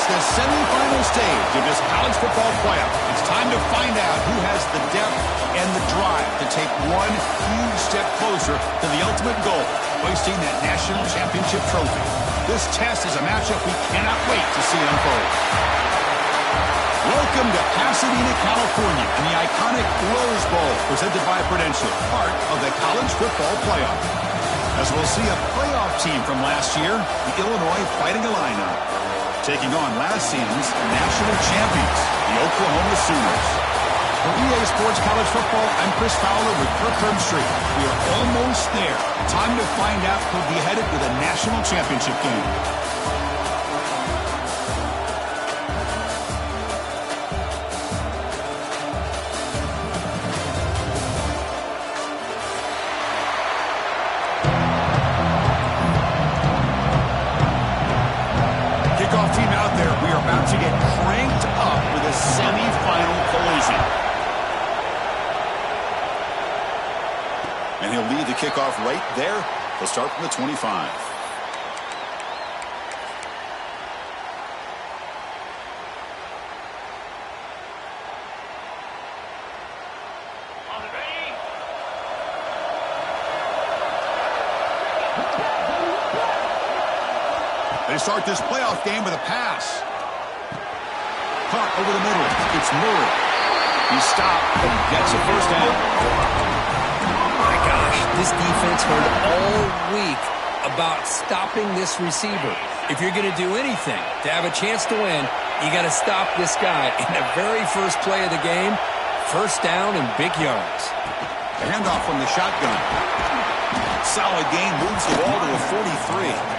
the semifinal stage of this college football playoff. It's time to find out who has the depth and the drive to take one huge step closer to the ultimate goal, hoisting that national championship trophy. This test is a matchup we cannot wait to see unfold. Welcome to Pasadena, California, and the iconic Rose Bowl, presented by Prudential, part of the college football playoff. As we'll see a playoff team from last year, the Illinois Fighting Illini, taking on last season's national champions, the Oklahoma Sooners. For EA Sports College Football, I'm Chris Fowler with Kirk Herbstreit. We are almost there. Time to find out who'll be headed to the national championship game. Kickoff team out there. We are about to get cranked up with a semifinal collision. And he'll lead the kickoff right there. He'll start from the 25. They start this playoff game with a pass. Caught over the middle. It's Murray. He stopped and gets a first down. This defense heard all week about stopping this receiver. If you're going to do anything to have a chance to win, you got to stop this guy. In the very first play of the game, first down and big yards. The handoff from the shotgun. Solid gain, moves the ball to a 43.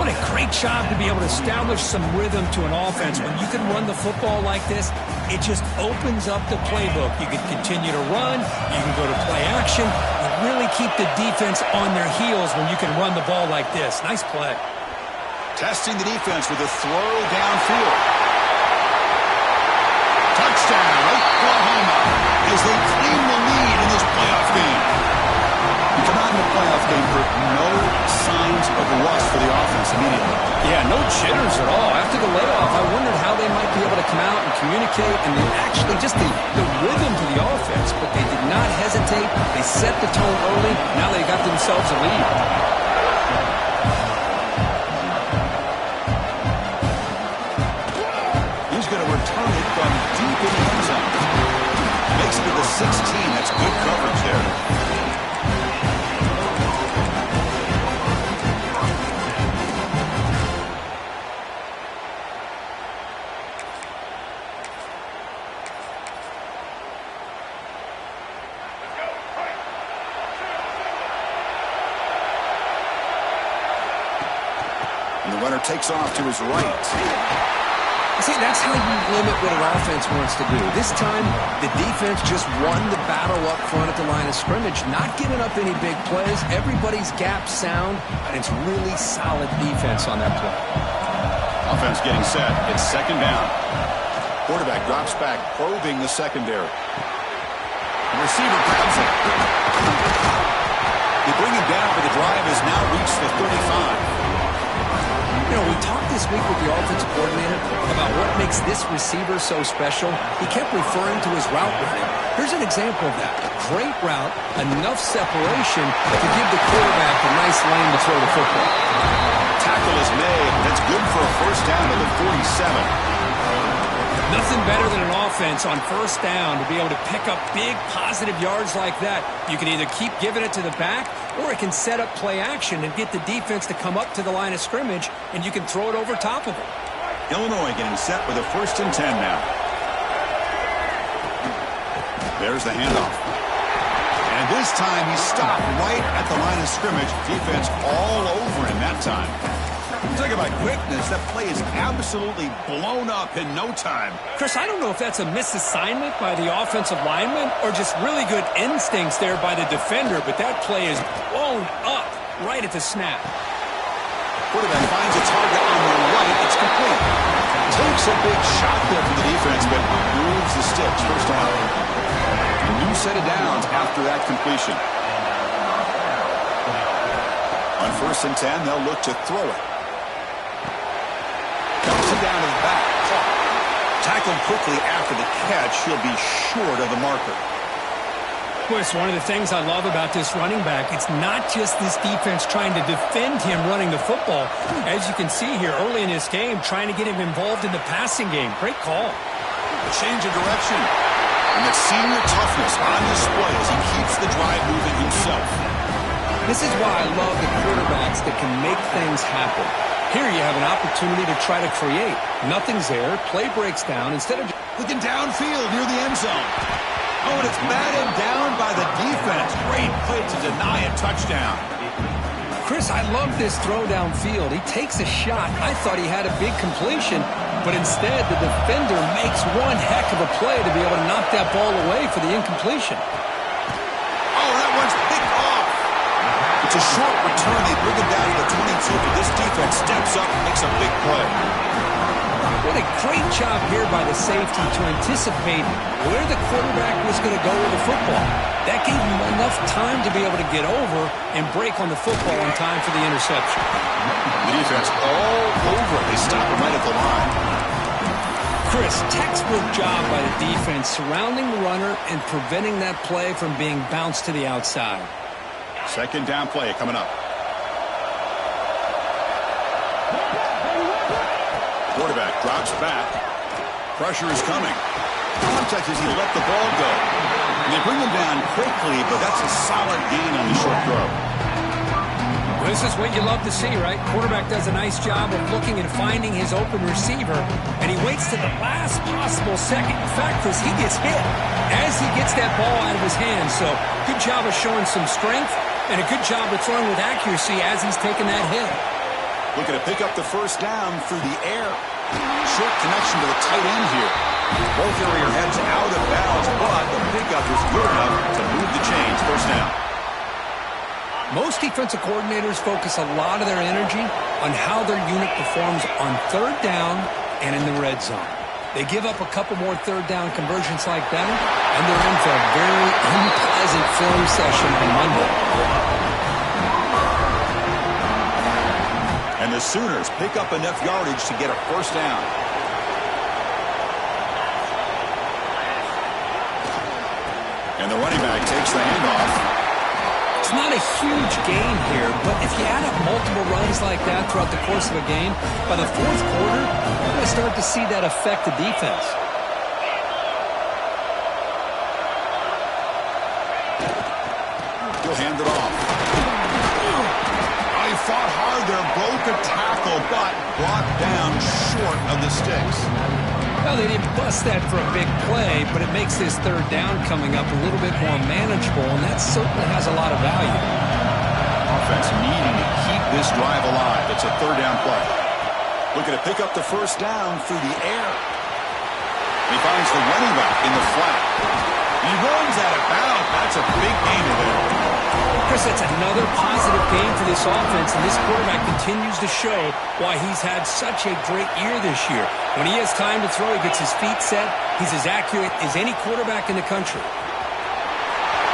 What a great job to be able to establish some rhythm to an offense. When you can run the football like this, it just opens up the playbook. You can continue to run. You can go to play action. You really keep the defense on their heels when you can run the ball like this. Nice play. Testing the defense with a throw downfield. Touchdown, Oklahoma, as they claim the lead in this playoff game. You come out in the playoff game for no signs of rust for the offense immediately. Yeah, no jitters at all. After the layoff, I wondered how they might be able to come out and communicate and actually just the rhythm to the offense. But they did not hesitate. They set the tone early. Now they got themselves a lead. He's going to return it from deep in the end zone. Makes it to the 16. That's good coverage there. Takes off to his right. See, that's how you limit what an offense wants to do. This time, the defense just won the battle up front at the line of scrimmage, not giving up any big plays. Everybody's gap sound, and it's really solid defense on that play. Offense getting set. It's second down. Quarterback drops back, probing the secondary. The receiver grabs it. They bring him down, but the drive has now reached the 35. You know, we talked this week with the offensive coordinator about what makes this receiver so special. He kept referring to his route running. Here's an example of that. Great route, enough separation to give the quarterback a nice lane to throw the football. Tackle is made. That's good for a first down to the 47. Nothing better than an offense on first down to be able to pick up big positive yards like that. You can either keep giving it to the back, or it can set up play action and get the defense to come up to the line of scrimmage, and you can throw it over top of them. Illinois getting set with a 1st and 10 now. There's the handoff. And this time he stopped right at the line of scrimmage. Defense all over him that time. Talk about quickness. That play is absolutely blown up in no time. Chris, I don't know if that's a misassignment by the offensive lineman or just really good instincts there by the defender, but that play is blown up right at the snap. Quarterback finds a target on the right. It's complete. Takes a big shot there for the defense, but moves the sticks. First down. A new set of downs after that completion. On 1st and 10, they'll look to throw it. him down to the back. Caught. Tackled quickly after the catch. He'll be short of the marker. Well, it's one of the things I love about this running back. It's not just this defense trying to defend him running the football. As you can see here early in this game, trying to get him involved in the passing game. Great call. A change of direction. And the senior toughness on display as he keeps the drive moving himself. This is why I love the quarterbacks that can make things happen. Here you have an opportunity to try to create. Nothing's there. Play breaks down. Instead of looking downfield near the end zone. Oh, and it's batted down by the defense. Great play to deny a touchdown. Chris, I love this throw downfield. He takes a shot. I thought he had a big completion, but instead the defender makes one heck of a play to be able to knock that ball away for the incompletion. Oh, that one's picked off. It's a short return. They bring him down to the 22, but this defense steps up and makes a big play. What a great job here by the safety to anticipate where the quarterback was going to go with the football. That gave him enough time to be able to get over and break on the football in time for the interception. The defense all over it. They stop him right at the line. Chris, textbook job by the defense surrounding the runner and preventing that play from being bounced to the outside. Second down play coming up. Quarterback drops back. Pressure is coming. Contact as he let the ball go. And they bring him down quickly, but that's a solid gain on the short throw. This is what you love to see, right? Quarterback does a nice job of looking and finding his open receiver, and he waits to the last possible second. In fact, Chris, he gets hit as he gets that ball out of his hands. So good job of showing some strength and a good job of throwing with accuracy as he's taking that hit. Looking to pick up the first down through the air. Short connection to the tight end here. Both area heads out of bounds, but the pickup is good enough to move the chains. First down. Most defensive coordinators focus a lot of their energy on how their unit performs on third down and in the red zone. They give up a couple more third down conversions like that, and they're in for a very unpleasant film session on Monday. And the Sooners pick up enough yardage to get a first down. And the running back takes the handoff. It's not a huge gain here, but if you add up multiple runs like that throughout the course of a game, by the fourth quarter, you're going to start to see that affect the defense. He'll hand it off. Oh, he fought hard there, broke a tackle, but brought down short of the sticks. Well, they didn't bust that for a big play, but it makes this third down coming up a little bit more manageable, and that certainly has a lot of value. Offense needing to keep this drive alive. It's a third down play. Looking to pick up the first down through the air. He finds the running back in the flat. He runs out of bounds. That's a big gain there. Chris, that's another positive game for this offense, and this quarterback continues to show why he's had such a great year this year. When he has time to throw, he gets his feet set. He's as accurate as any quarterback in the country.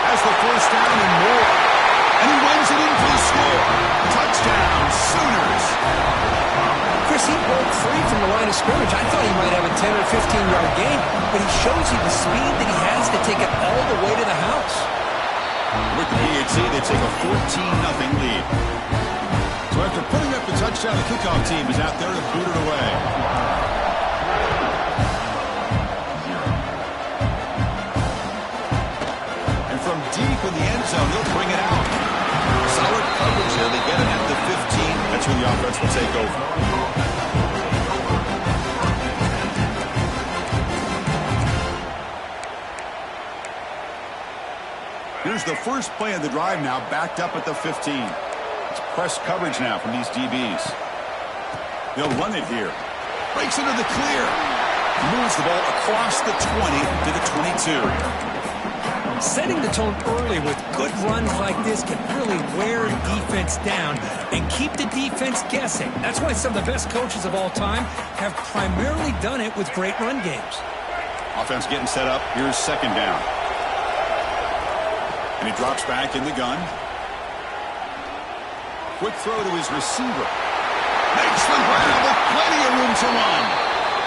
Has the first down and more. And he runs it in for the score. Touchdown, Sooners. Chris, he broke free from the line of scrimmage. I thought he might have a 10 or 15-yard gain, but he shows you the speed that he has to take it all the way to the house. With the PHC, they take a 14-0 lead. So after putting up the touchdown, the kickoff team is out there to boot it away. And from deep in the end zone, they'll bring it out. Solid coverage there. They get it at the 15. That's where the offense will take over. Here's the first play of the drive now, backed up at the 15. It's press coverage now from these DBs. They'll run it here. Breaks into the clear. Moves the ball across the 20 to the 22. Setting the tone early with good runs like this can really wear a defense down and keep the defense guessing. That's why some of the best coaches of all time have primarily done it with great run games. Offense getting set up. Here's second down. And he drops back in the gun. Quick throw to his receiver. Makes the grab with plenty of room to run.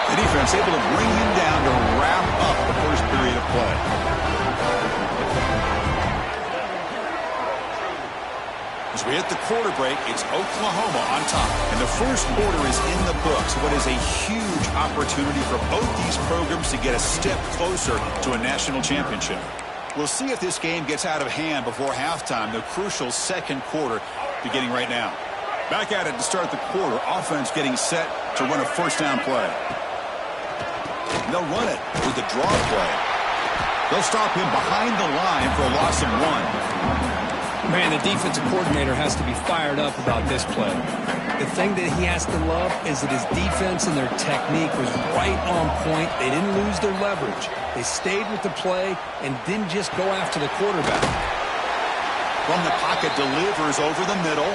The defense able to bring him down to wrap up the first period of play. As we hit the quarter break, it's Oklahoma on top. And the first quarter is in the books. What is a huge opportunity for both these programs to get a step closer to a national championship. We'll see if this game gets out of hand before halftime, the crucial second quarter beginning right now. Back at it to start the quarter. Offense getting set to run a first down play. And they'll run it with the draw play. They'll stop him behind the line for a loss of 1. Man, the defensive coordinator has to be fired up about this play. The thing that he has to love is that his defense and their technique was right on point. They didn't lose their leverage. They stayed with the play and didn't just go after the quarterback. From the pocket, delivers over the middle.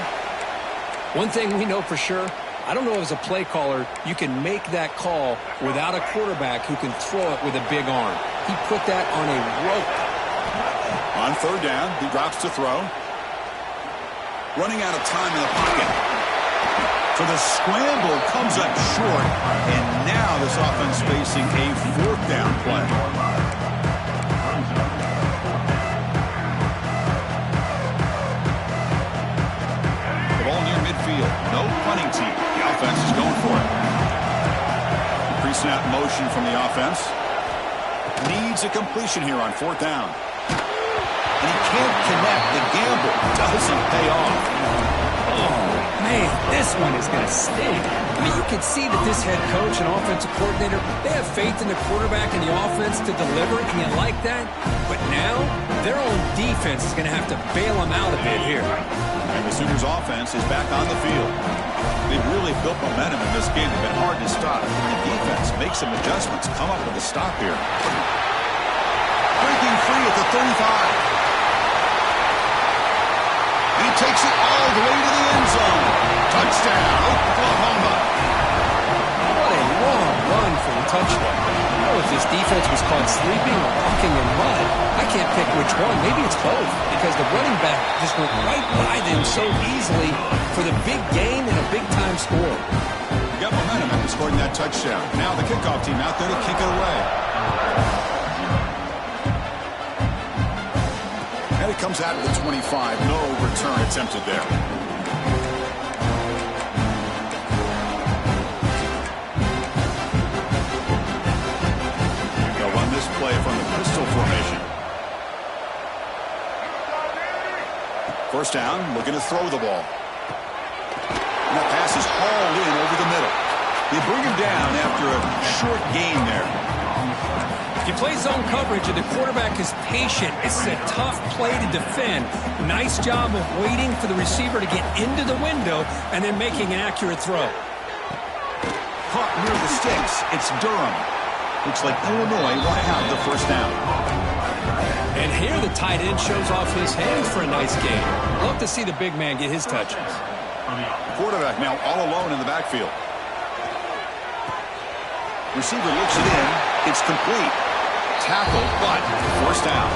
One thing we know for sure, I don't know as a play caller, you can make that call without a quarterback who can throw it with a big arm. He put that on a rope. On third down, he drops to throw. Running out of time in the pocket. So the scramble comes up short, and now this offense facing a fourth down play. The ball near midfield. No punting team. The offense is going for it. Pre-snap motion from the offense. Needs a completion here on fourth down. And he can't connect. The gamble doesn't pay off. Oh, man, this one is going to sting. I mean, you can see that this head coach and offensive coordinator, they have faith in the quarterback and the offense to deliver, and you like that. But now, their own defense is going to have to bail them out a bit here. And the Sooners offense is back on the field. They've really built momentum in this game. They've been hard to stop. The defense makes some adjustments, come up with a stop here. Breaking free at the 35. He takes it all the way to the end zone. Touchdown, Oklahoma. What a long run for a touchdown. I don't know if this defense was caught sleeping or walking in mud. I can't pick which one. Maybe it's both, because the running back just went right by them so easily for the big gain and a big-time score. You got momentum after scoring that touchdown. Now the kickoff team out there to kick it away. And it comes out of the 25. No return attempted there. They'll run this play from the pistol formation. First down, looking to throw the ball. And that pass is hauled in over the middle. They bring him down after a short gain there. You play zone coverage and the quarterback is patient. It's a tough play to defend. Nice job of waiting for the receiver to get into the window and then making an accurate throw. Caught near the sticks. It's Durham. Looks like Illinois will have the first down. And here the tight end shows off his hands for a nice gain. Love to see the big man get his touches. Quarterback now all alone in the backfield. Receiver looks it in. It's complete. Tackle, but first down.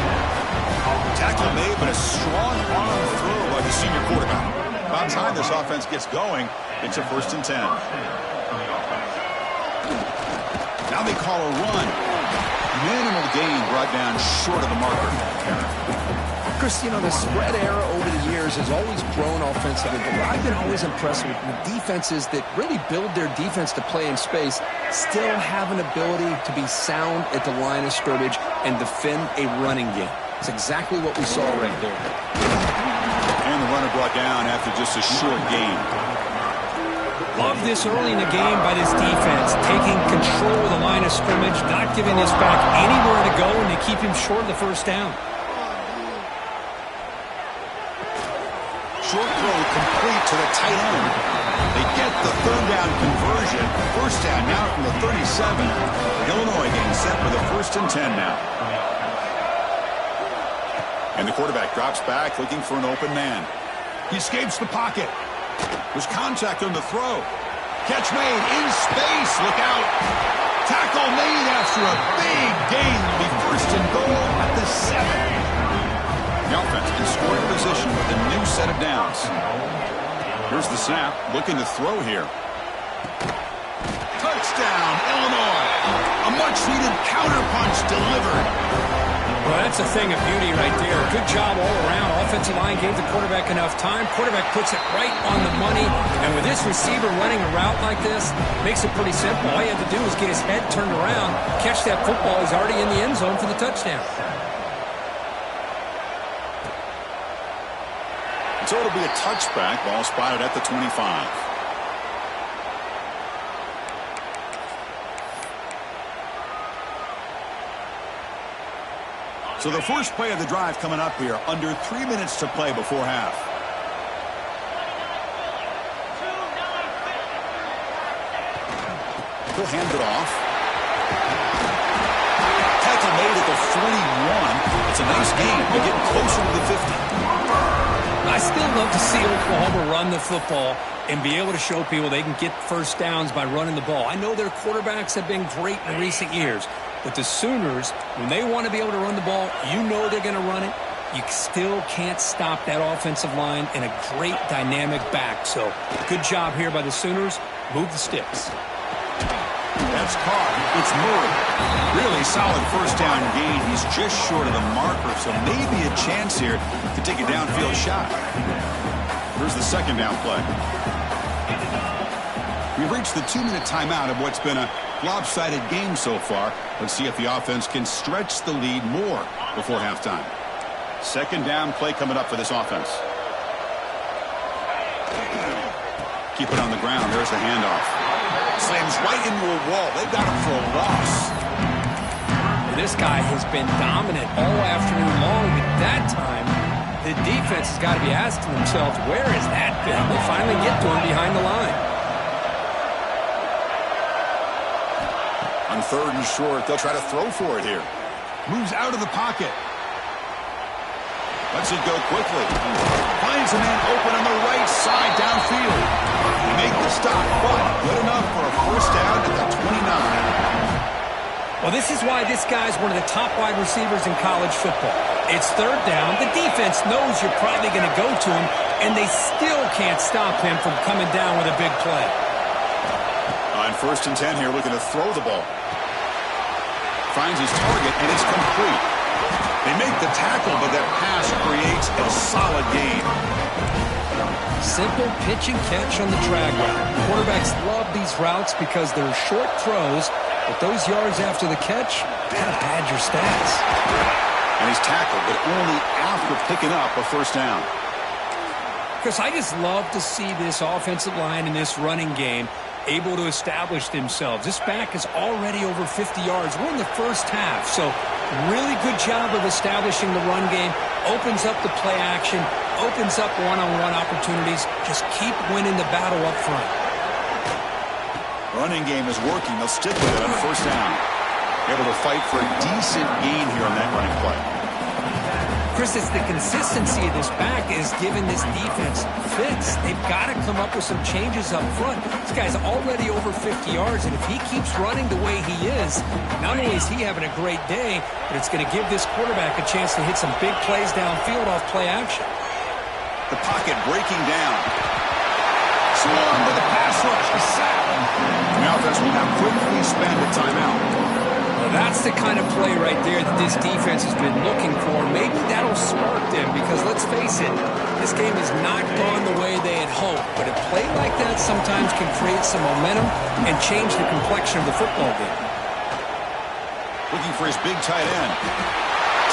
Tackle made, but a strong arm throw by the senior quarterback. By the time this offense gets going, it's a 1st and 10. Now they call a run. Minimal gain brought down short of the marker. Chris, you know, the spread era over the years has always grown offensively, but what I've been always impressed with defenses that really build their defense to play in space still have an ability to be sound at the line of scrimmage and defend a running game. It's exactly what we saw right there. And the runner brought down after just a short gain. Love this early in the game by this defense, taking control of the line of scrimmage, not giving this back anywhere to go, and they keep him short of the first down. Short throw complete to the tight end. They get the third down conversion. First down now from the 37. Illinois getting set for the 1st and 10 now. And the quarterback drops back looking for an open man. He escapes the pocket. There's contact on the throw. Catch made in space. Look out. Tackle made after a big gain. It'll be 1st and goal at the 7. The offense in scoring position with a new set of downs. Here's the snap, looking to throw here. Touchdown, Illinois. A much-needed counterpunch delivered. Well, that's a thing of beauty right there. Good job all around. Offensive line gave the quarterback enough time. Quarterback puts it right on the money. And with this receiver running a route like this, makes it pretty simple. All you have to do is get his head turned around, catch that football. He's already in the end zone for the touchdown. So it'll be a touchback. Ball spotted at the 25. So the first play of the drive coming up here. Under 3 minutes to play before half. He'll hand it off. Tackle made at the 41. It's a nice gain. They're getting closer to the 50. I still love to see Oklahoma run the football and be able to show people they can get first downs by running the ball. I know their quarterbacks have been great in recent years. But the Sooners, when they want to be able to run the ball, you know they're going to run it. You still can't stop that offensive line and a great dynamic back. So good job here by the Sooners. Move the sticks. That's caught. It's Murray. Really solid first down gain. He's just short of the marker, so maybe a chance here to take a downfield shot. Here's the second down play. We've reached the 2-minute timeout of what's been a lopsided game so far. Let's see if the offense can stretch the lead more before halftime. Second down play coming up for this offense. Keep it on the ground. There's the handoff. Slams right into a wall. They've got him for a loss. This guy has been dominant all afternoon long, but that time the defense has got to be asking themselves, where has that been? They finally get to him behind the line. On third and short, they'll try to throw for it here. Moves out of the pocket. Lets it go quickly. Finds a man open on the right side downfield. They make the stop, but good enough for a first down at the 29. Well, this is why this guy's one of the top wide receivers in college football. It's third down. The defense knows you're probably going to go to him, and they still can't stop him from coming down with a big play. On first and 10 here, looking to throw the ball. Finds his target, and it's complete. They make the tackle, but that pass creates a solid gain. Simple pitch and catch on the drag route. Quarterbacks love these routes because they're short throws, but those yards after the catch kind of pad your stats. And he's tackled, but only after picking up a first down. Chris, I just love to see this offensive line in this running game able to establish themselves. This back is already over 50 yards. We're in the first half, so really good job of establishing the run game. Opens up the play action, opens up one-on-one opportunities. Just keep winning the battle up front. Running game is working. They'll stick with it on first down. Able to fight for a decent gain here on that running play. Chris, it's the consistency of this back is giving this defense fits. They've got to come up with some changes up front. This guy's already over 50 yards, and if he keeps running the way he is, not only is he having a great day, but it's going to give this quarterback a chance to hit some big plays downfield off play action. The pocket breaking down. Swung with the pass rush. The sack. The offense will now quickly spend a timeout. That's the kind of play right there that this defense has been looking for. Maybe that'll spark them because, let's face it, this game has not gone the way they had hoped. But a play like that sometimes can create some momentum and change the complexion of the football game. Looking for his big tight end.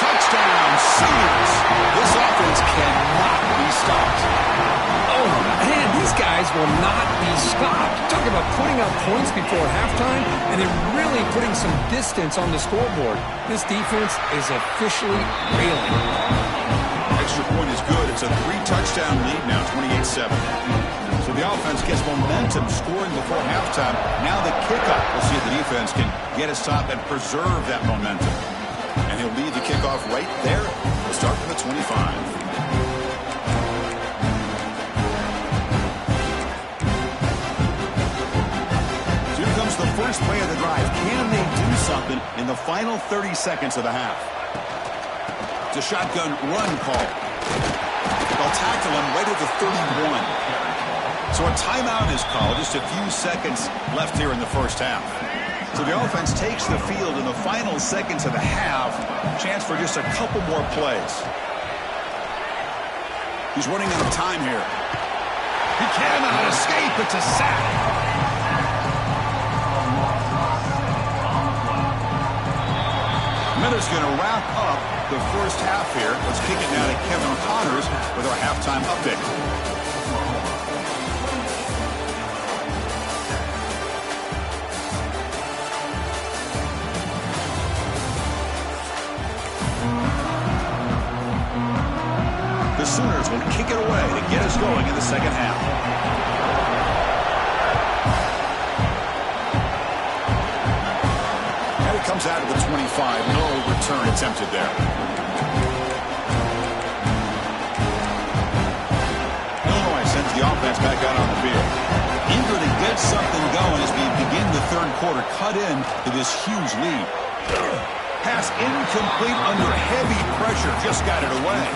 Touchdown, Sooners. This offense cannot be stopped. Oh, man, these guys will not be stopped. Talk about putting up points before halftime and then really putting some distance on the scoreboard. This defense is officially reeling. Extra point is good. It's a 3-touchdown lead now, 28-7. So the offense gets momentum scoring before halftime. Now the kickoff. We'll see if the defense can get a stop and preserve that momentum. And he'll lead the kickoff right there. We'll start from the 25. The first play of the drive. Can they do something in the final 30 seconds of the half? It's a shotgun run call. They'll tackle him right at the 31. So a timeout is called. Just a few seconds left here in the first half. So the offense takes the field in the final seconds of the half. Chance for just a couple more plays. He's running out of time here. He cannot escape. It's a sack. Miller's going to wrap up the first half here. Let's kick it now to Kevin Connors with our halftime update. The Sooners will kick it away to get us going in the second half. And it comes out of the 25. No return attempted there. Illinois sends the offense back out on the field. Eager to get something going as we begin the third quarter. Cut in to this huge lead. Pass incomplete under heavy pressure. Just got it away.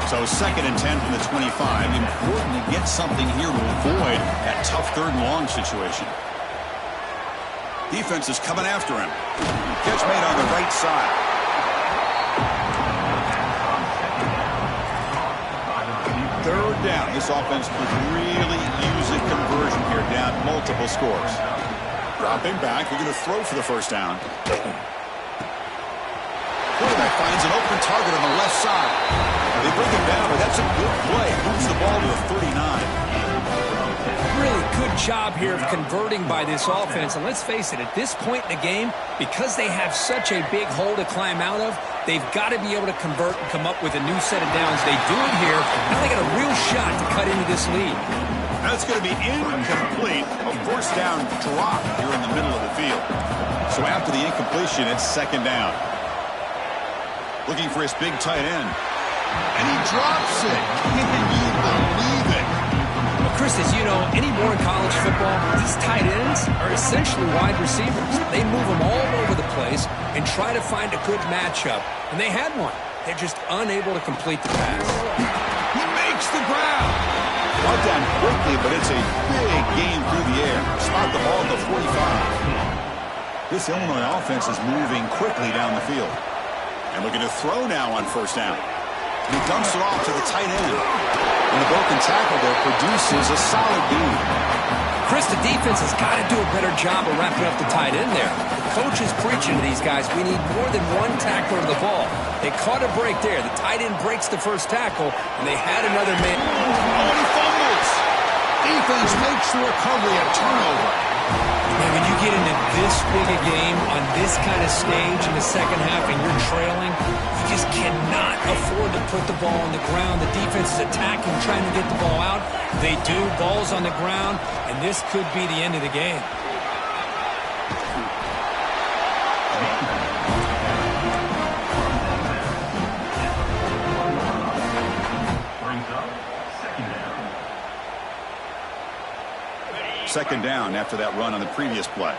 So 2nd and 10 from the 25. Important to get something here to avoid that tough 3rd and long situation. Defense is coming after him. Catch made on the right side. Third down. This offense could really use a conversion here, down multiple scores. Dropping back. We're going to throw for the first down. Quarterback finds an open target on the left side. They bring him down, but that's a good play. Moves the ball to a 39. Really good job here of converting by this offense. And let's face it, at this point in the game, because they have such a big hole to climb out of, they've got to be able to convert and come up with a new set of downs. They do it here. Now they got a real shot to cut into this lead. That's going to be incomplete. A first down drop here in the middle of the field. So after the incompletion, it's 2nd down. Looking for his big tight end. And he drops it. Can you believe it? Well, Chris, as you know, anymore in college football, these tight ends are essentially wide receivers. They move them all over the place and try to find a good matchup. And they had one. They're just unable to complete the pass. He makes the ground. Brought down quickly, but it's a big game through the air. Spot the ball at the 45. This Illinois offense is moving quickly down the field. And looking to throw now on first down. He dumps it off to the tight end. And the broken tackle there produces a solid gain. Chris, the defense has got to do a better job of wrapping up the tight end there. The coach is preaching to these guys, we need more than one tackler of the ball. They caught a break there. The tight end breaks the first tackle, and they had another man. Oh, and he fumbles. Defense makes the recovery, a turnover. And when you get into this big a game on this kind of stage in the second half and you're trailing, you just cannot afford to put the ball on the ground. The defense is attacking, trying to get the ball out. They do. Ball's on the ground, and this could be the end of the game. Second down after that run on the previous play.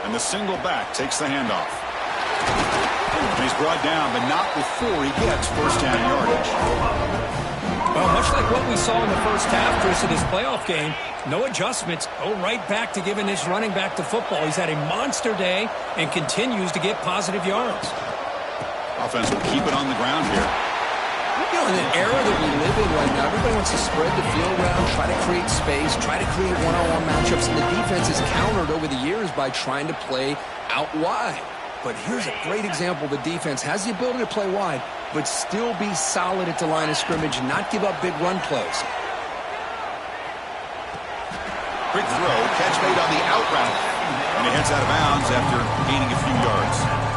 And the single back takes the handoff. And he's brought down, but not before he gets first down yardage. Well, much like what we saw in the first half, Chris, of this playoff game, no adjustments. Go right back to giving this running back to football. He's had a monster day and continues to get positive yards. Offense will keep it on the ground here. You know, in the era that we live in right now, everybody wants to spread the field around, try to create space, try to create one-on-one matchups, and the defense is countered over the years by trying to play out wide. But here's a great example. The defense has the ability to play wide, but still be solid at the line of scrimmage and not give up big run plays. Quick throw, catch made on the out route. And he heads out of bounds after gaining a few yards.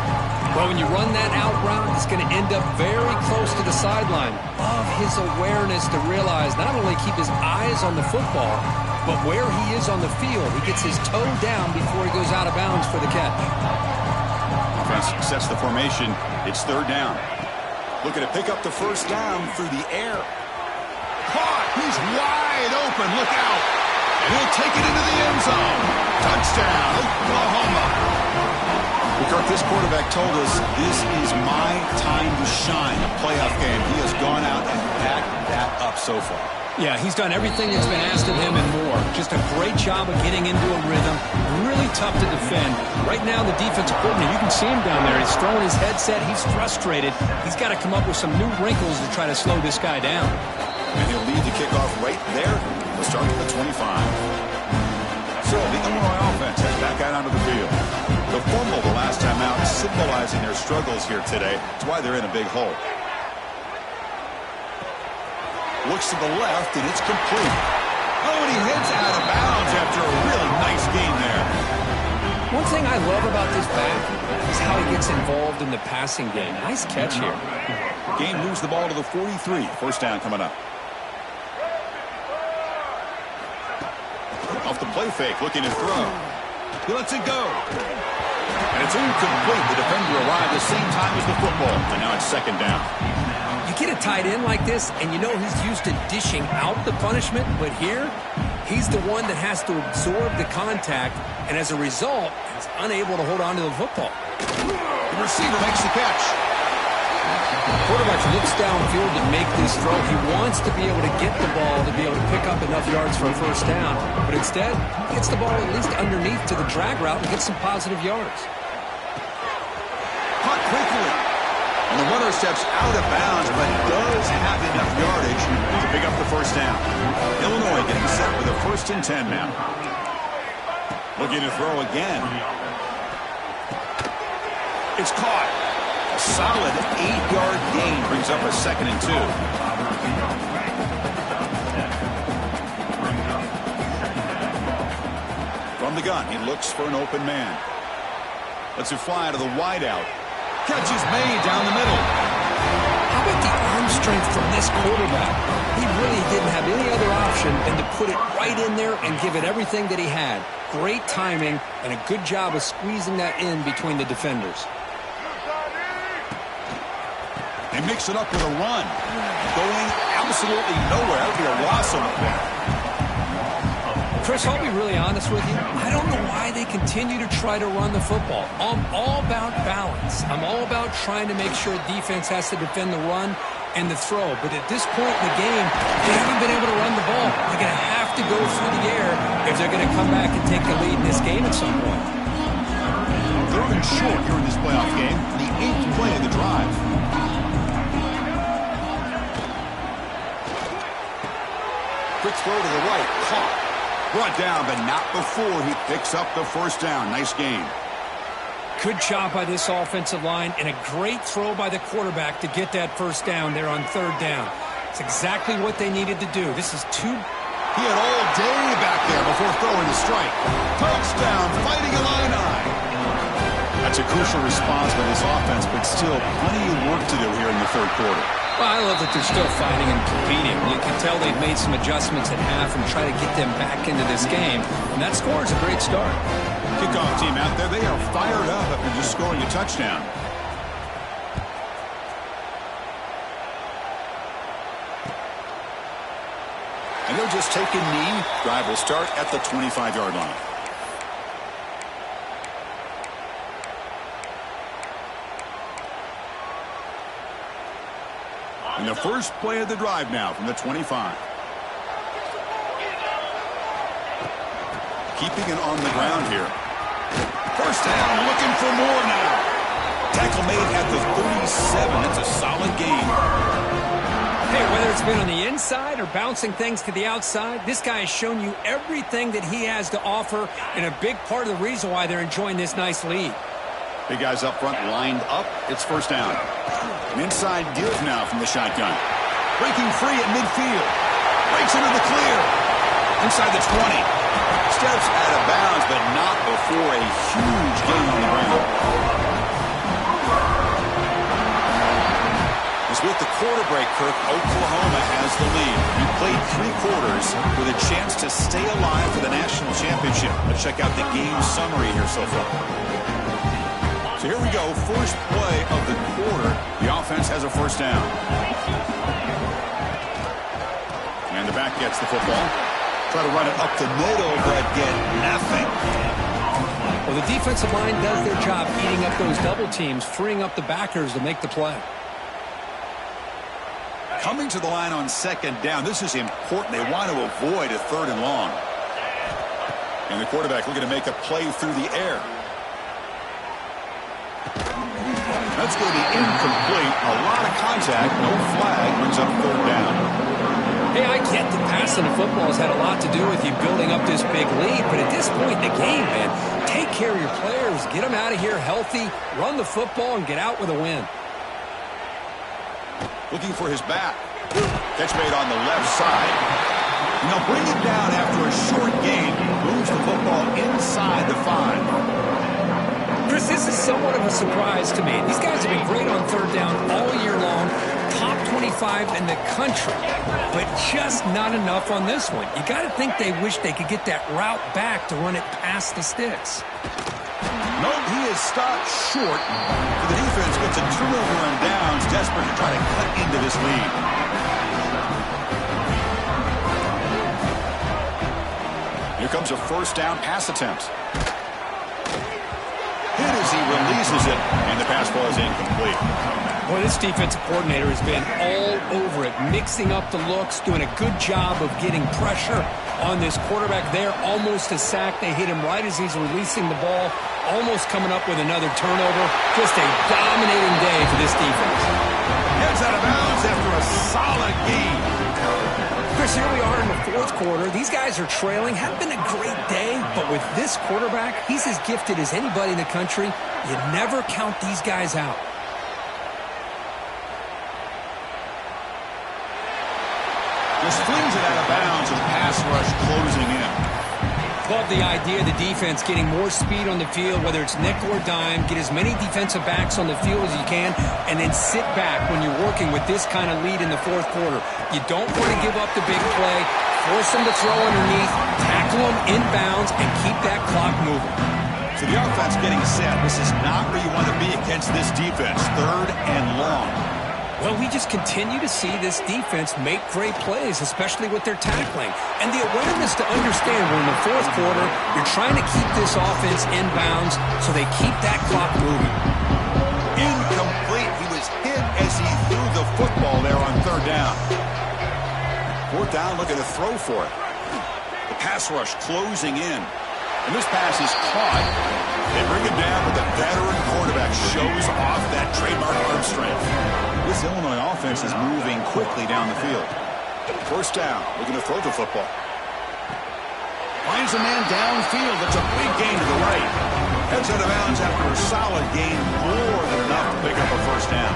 Well, when you run that out route, it's going to end up very close to the sideline. Love his awareness to realize not only keep his eyes on the football, but where he is on the field. He gets his toe down before he goes out of bounds for the catch. Offense sets the formation. It's third down. Looking to pick up the first down through the air. Caught! He's wide open. Look out! And he'll take it into the end zone. Touchdown, Oklahoma. Kirk, this quarterback told us this is my time to shine, a playoff game. He has gone out and so far. Yeah, he's done everything that's been asked of him and more. Just a great job of getting into a rhythm. Really tough to defend. Right now, the defensive coordinator, you can see him down there. He's throwing his headset. He's frustrated. He's got to come up with some new wrinkles to try to slow this guy down. And he'll lead the kickoff right there. We'll start at the 25. So the Illinois offense heads back out onto the field. The fumble the last time out symbolizing their struggles here today. That's why they're in a big hole. Looks to the left, and it's complete. Oh, and he heads out of bounds after a really nice game there. One thing I love about this back is how he gets involved in the passing game. Nice catch here. Game moves the ball to the 43. First down coming up. Off the play fake, looking to throw. He lets it go. And it's incomplete. The defender arrived the same time as the football. And now it's second down. You get a tight end like this, and you know he's used to dishing out the punishment, but here, he's the one that has to absorb the contact, and as a result, he's unable to hold on to the football. The receiver makes the catch. The quarterback looks downfield to make this throw. He wants to be able to get the ball to be able to pick up enough yards for a first down, but instead, he gets the ball at least underneath to the drag route and gets some positive yards. Caught quickly. And the runner steps out of bounds, but does have enough yardage to pick up the first down. Illinois getting set with a 1st and 10 now. Looking to throw again. It's caught. A solid 8-yard gain brings up a 2nd and 2. From the gun, he looks for an open man. Lets it fly to the wideout. Catch is made down the middle. How about the arm strength from this quarterback? He really didn't have any other option than to put it right in there and give it everything that he had. Great timing and a good job of squeezing that in between the defenders. They mix it up with a run. Going absolutely nowhere. That would be a loss of it. Chris, I'll be really honest with you. I don't know why they continue to try to run the football. I'm all about balance. I'm all about trying to make sure defense has to defend the run and the throw. But at this point in the game, they haven't been able to run the ball. They're going to have to go through the air if they're going to come back and take the lead in this game at some point. 3rd and short here in this playoff game. The 8th play of the drive. Quick throw to the right. Caught. Brought down, but not before he picks up the first down. Nice game. Good job by this offensive line and a great throw by the quarterback to get that first down there on 3rd down. It's exactly what they needed to do. This is too... He had all day back there before throwing the strike. Touchdown, Fighting Illini. That's a crucial response by this offense, but still plenty of work to do here in the 3rd quarter. Well, I love that they're still fighting and competing. You can tell they've made some adjustments at half and try to get them back into this game. And that score is a great start. Kickoff team out there, they are fired up after just scoring a touchdown. And they'll just take a knee. Drive will start at the 25-yard line. And the first play of the drive now from the 25. Keeping it on the ground here. First down, looking for more now. Tackle made at the 37. That's a solid gain. Hey, whether it's been on the inside or bouncing things to the outside, this guy has shown you everything that he has to offer, and a big part of the reason why they're enjoying this nice lead. Big guys up front lined up. It's first down. An inside give now from the shotgun. Breaking free at midfield. Breaks into the clear. Inside the 20. Steps out of bounds, but not before a huge gain on the ground. As with the quarter break, Kirk, Oklahoma has the lead. You played 3 quarters with a chance to stay alive for the national championship. Let's check out the game summary here so far. So here we go, first play of the quarter. The offense has a first down. And the back gets the football. Try to run it up the middle, but get nothing. Well, the defensive line does their job eating up those double teams, freeing up the backers to make the play. Coming to the line on second down. This is important. They want to avoid a 3rd and long. And the quarterback looking to make a play through the air. That's going to be incomplete. A lot of contact. No flag. Brings up 3rd down. Hey, I get the passing the football has had a lot to do with you building up this big lead, but at this point in the game, man, take care of your players. Get them out of here healthy, run the football, and get out with a win. Looking for his back. Catch made on the left side. And they'll bring it down after a short gain. Moves the football inside the 5. Chris, this is somewhat of a surprise to me. These guys have been great on 3rd down all year long. Top 25 in the country, but just not enough on this one. You got to think they wish they could get that route back to run it past the sticks. Nope, he is stopped short. The defense gets a turnover on downs, desperate to try to cut into this lead. Here comes a 1st down pass attempt. Hit as he releases it, and the pass ball is incomplete. Well, this defensive coordinator has been all over it, mixing up the looks, doing a good job of getting pressure on this quarterback there. Almost a sack. They hit him right as he's releasing the ball, almost coming up with another turnover. Just a dominating day for this defense. Heads out of bounds after a solid game. Chris, here we are in the 4th quarter. These guys are trailing. Hadn't been a great day, but with this quarterback, he's as gifted as anybody in the country. You never count these guys out. Just flings it out of bounds with pass rush closing in. Love the idea of the defense getting more speed on the field, whether it's nickel or dime, get as many defensive backs on the field as you can, and then sit back when you're working with this kind of lead in the 4th quarter. You don't want to give up the big play, force them to throw underneath, tackle them inbounds, and keep that clock moving. So the offense getting set. This is not where you want to be against this defense. 3rd and long. Well, we just continue to see this defense make great plays, especially with their tackling. And the awareness to understand we're in the 4th quarter, you're trying to keep this offense in bounds so they keep that clock moving. Incomplete. He was hit as he threw the football there on 3rd down. 4th down, looking to throw for it. The pass rush closing in. And this pass is caught. They bring it down, but the veteran quarterback shows off that trademark arm strength. This Illinois offense is moving quickly down the field. 1st down, looking to throw the football. Finds a man downfield. That's a big gain to the right. Heads out of bounds after a solid gain, more than enough to pick up a 1st down.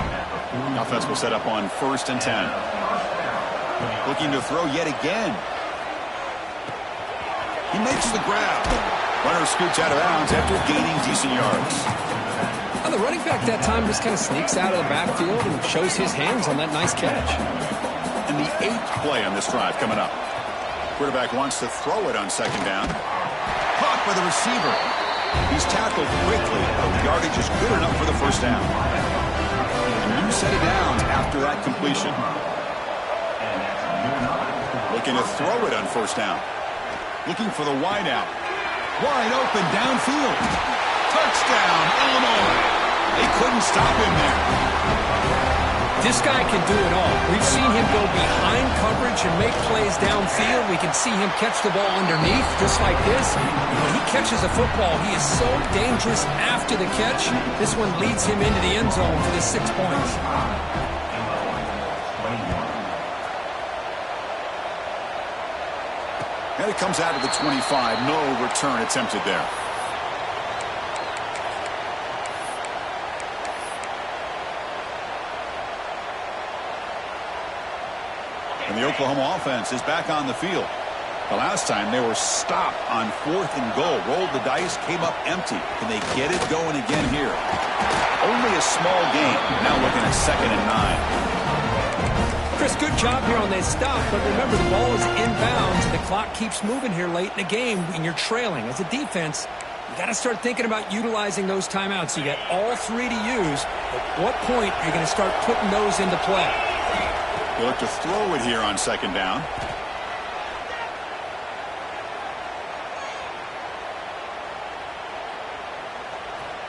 Offense will set up on 1st and 10. Looking to throw yet again. He makes the grab. Runner scoots out of bounds after gaining decent yards. Well, the running back that time just kind of sneaks out of the backfield and shows his hands on that nice catch. And the 8th play on this drive coming up. Quarterback wants to throw it on 2nd down. Caught by the receiver. He's tackled quickly, but the yardage is good enough for the 1st down. A new set of downs after that completion. Looking to throw it on 1st down. Looking for the wideout. Wide open downfield. Touchdown, Illinois. They couldn't stop him there. This guy can do it all. We've seen him go behind coverage and make plays downfield. We can see him catch the ball underneath, just like this. When he catches a football, he is so dangerous after the catch. This one leads him into the end zone for the 6 points. And it comes out of the 25. No return attempted there. And the Oklahoma offense is back on the field. The last time they were stopped on 4th and goal. Rolled the dice, came up empty. Can they get it going again here? Only a small gain. Now looking at 2nd and 9. Chris, good job here on this stop, but remember the ball is inbounds and the clock keeps moving here late in the game and you're trailing. As a defense, you got to start thinking about utilizing those timeouts. You got all 3 to use. At what point are you going to start putting those into play? They look to throw it here on 2nd down.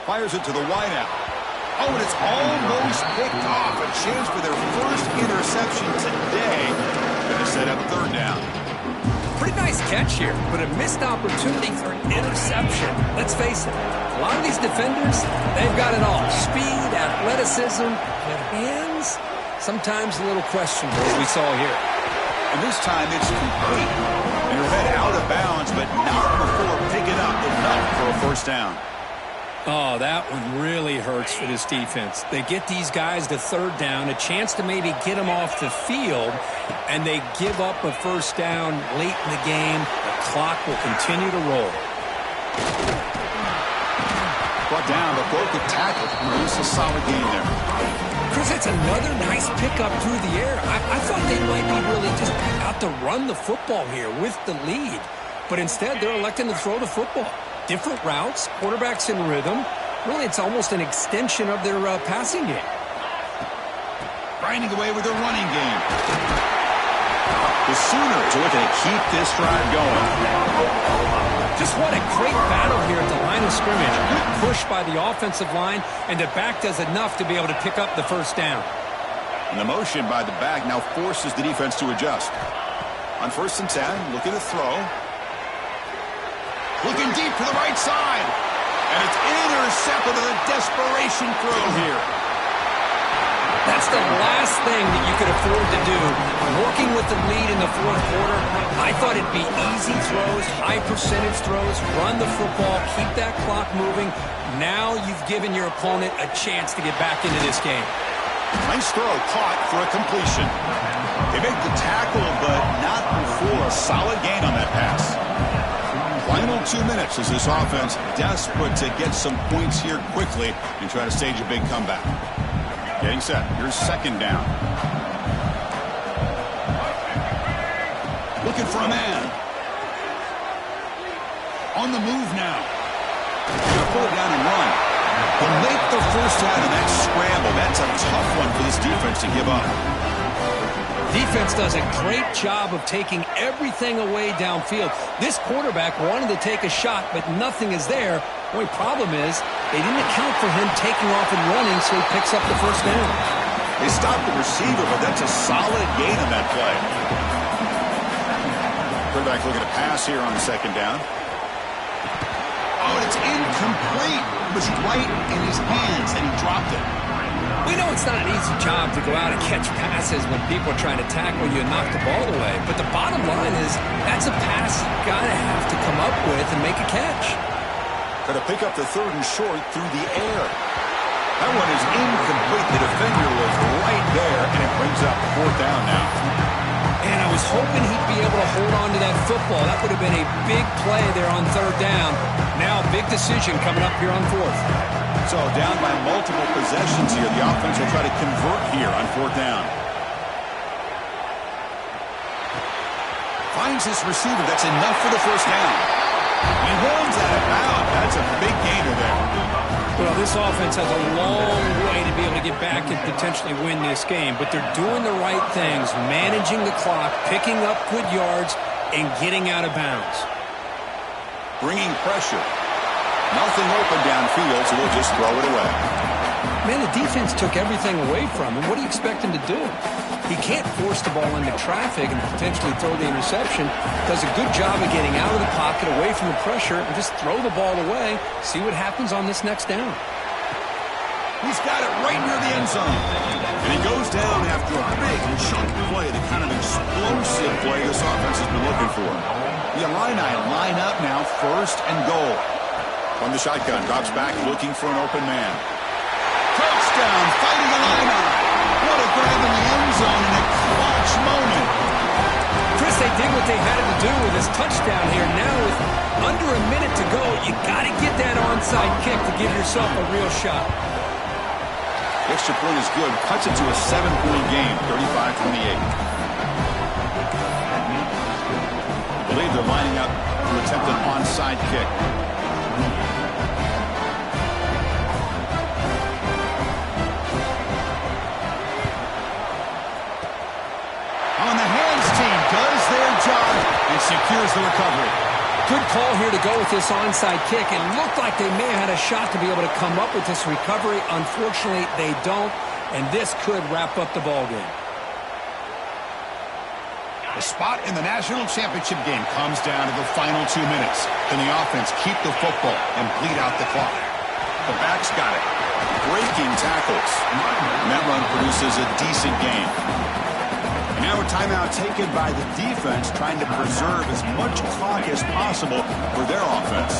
Fires it to the wideout. Oh, and it's almost picked off. A chance for their first interception down. Pretty nice catch here, but a missed opportunity for an interception. Let's face it, a lot of these defenders, they've got it all. Speed, athleticism, but hands, sometimes a little questionable, as we saw here. And this time it's complete. And you're head out of bounds, but not before picking up enough for a first down. Oh, that one really hurts for this defense. They get these guys to third down, a chance to maybe get them off the field, and they give up a first down late in the game. The clock will continue to roll. Brought down, but broke the tackle. Produce a solid game there. Chris, that's another nice pickup through the air. I thought they might be really just out to run the football here with the lead, but instead they're electing to throw the football. Different routes, quarterbacks in rhythm. Really, it's almost an extension of their passing game. Grinding away with their running game. The Sooners are looking to keep this drive going. Just what a great battle here at the line of scrimmage. Good push by the offensive line, and the back does enough to be able to pick up the first down. And the motion by the back now forces the defense to adjust. On 1st and 10, looking to throw. Looking deep to the right side. And it's intercepted with a desperation throw here. That's the last thing that you could afford to do. Working with the lead in the fourth quarter, I thought it'd be easy throws, high percentage throws, run the football, keep that clock moving. Now you've given your opponent a chance to get back into this game. Nice throw, caught for a completion. They make the tackle, but not before a solid gain on that pass. Final 2 minutes as this offense desperate to get some points here quickly and try to stage a big comeback. Getting set. Here's 2nd down. Looking for a man. On the move now. Gonna pull it down and run. They'll make the first out of that scramble. That's a tough one for this defense to give up. Defense does a great job of taking everything away downfield. This quarterback wanted to take a shot, but nothing is there. The only problem is they didn't account for him taking off and running, so he picks up the first down. They stopped the receiver, but that's a solid gain on that play. Quarterback looking to pass here on 2nd down. Oh, it's incomplete. It was right in his hands, and he dropped it. We know it's not an easy job to go out and catch passes when people are trying to tackle you and knock the ball away. But the bottom line is that's a pass you've got to have to come up with and make a catch. Got to pick up the 3rd and short through the air. That one is incomplete. The defender was right there, and it brings up 4th down now. And I was hoping he'd be able to hold on to that football. That would have been a big play there on 3rd down. Now a big decision coming up here on 4th. So down by multiple possessions here. The offense will try to convert here on 4th down. Finds his receiver. That's enough for the first down. He runs out of bounds. That's a big gainer there. Well, this offense has a long way to be able to get back and potentially win this game, but they're doing the right things, managing the clock, picking up good yards, and getting out of bounds. Bringing pressure. Nothing open downfield, so they'll just throw it away. Man, the defense took everything away from him. What do you expect him to do? He can't force the ball into traffic and potentially throw the interception. Does a good job of getting out of the pocket, away from the pressure, and just throw the ball away. See what happens on this next down. He's got it right near the end zone. And he goes down after a big chunk play, the kind of explosive play this offense has been looking for. The Illini line up now, 1st and goal. From the shotgun, drops back, looking for an open man. Touchdown, fighting Illini. What a grab in the end zone in a clutch moment. Chris, they did what they had to do with this touchdown here. Now with under a minute to go, you got to get that onside kick to give yourself a real shot. Extra point is good. Cuts it to a 7-point game, 35-28. I believe they're lining up to attempt an onside kick. On the hands team does their job and secures the recovery. Good call here to go with this onside kick. It looked like they may have had a shot to be able to come up with this recovery. Unfortunately, they don't, and this could wrap up the ball game. The spot in the national championship game comes down to the final 2 minutes. Can the offense keep the football and bleed out the clock? The back's got it. Breaking tackles. And that run produces a decent gain. And now a timeout taken by the defense, trying to preserve as much clock as possible for their offense.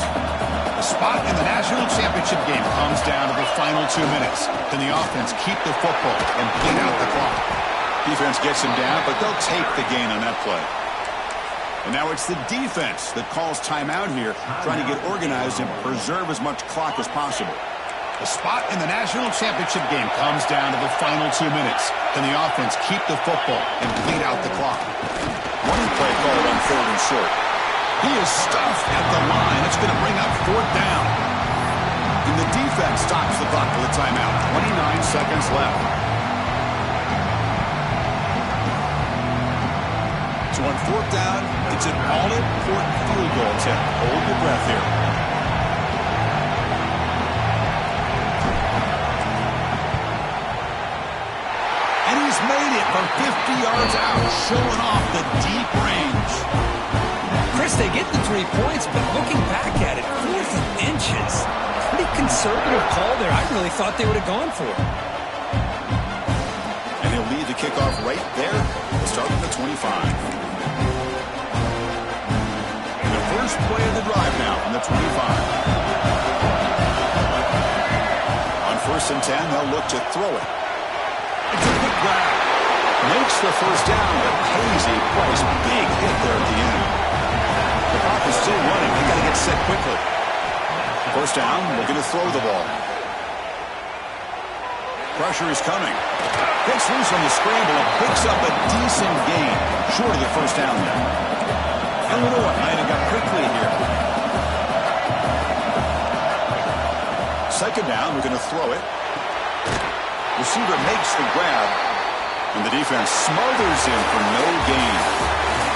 The spot in the national championship game comes down to the final 2 minutes. Can the offense keep the football and bleed out the clock? Defense gets him down, but they'll take the gain on that play. And now it's the defense that calls timeout here, trying to get organized and preserve as much clock as possible. The spot in the national championship game comes down to the final 2 minutes. Can the offense keep the football and bleed out the clock? Running play called on 3rd and short. He is stuffed at the line. It's going to bring up 4th down. And the defense stops the clock for the timeout. 29 seconds left. So on 4th down, it's an all-important field goal attempt. Hold your breath here. And he's made it from 50 yards out, showing off the deep range. Chris, they get the 3 points, but looking back at it, 4th and inches. Pretty conservative call there. I really thought they would have gone for it. And he'll lead the kickoff right there. We'll start with the 25. First play of the drive now from the 25. On 1st and 10, they'll look to throw it. It's a quick grab. Makes the first down, but pays a price. Big hit there at the end. The clock is still running. They got to get set quickly. First down, looking to throw the ball. Pressure is coming. Gets loose on the scramble and picks up a decent gain. Short of the first down there. Illinois lining up quickly here. 2nd down, we're going to throw it. Receiver makes the grab, and the defense smothers him for no gain.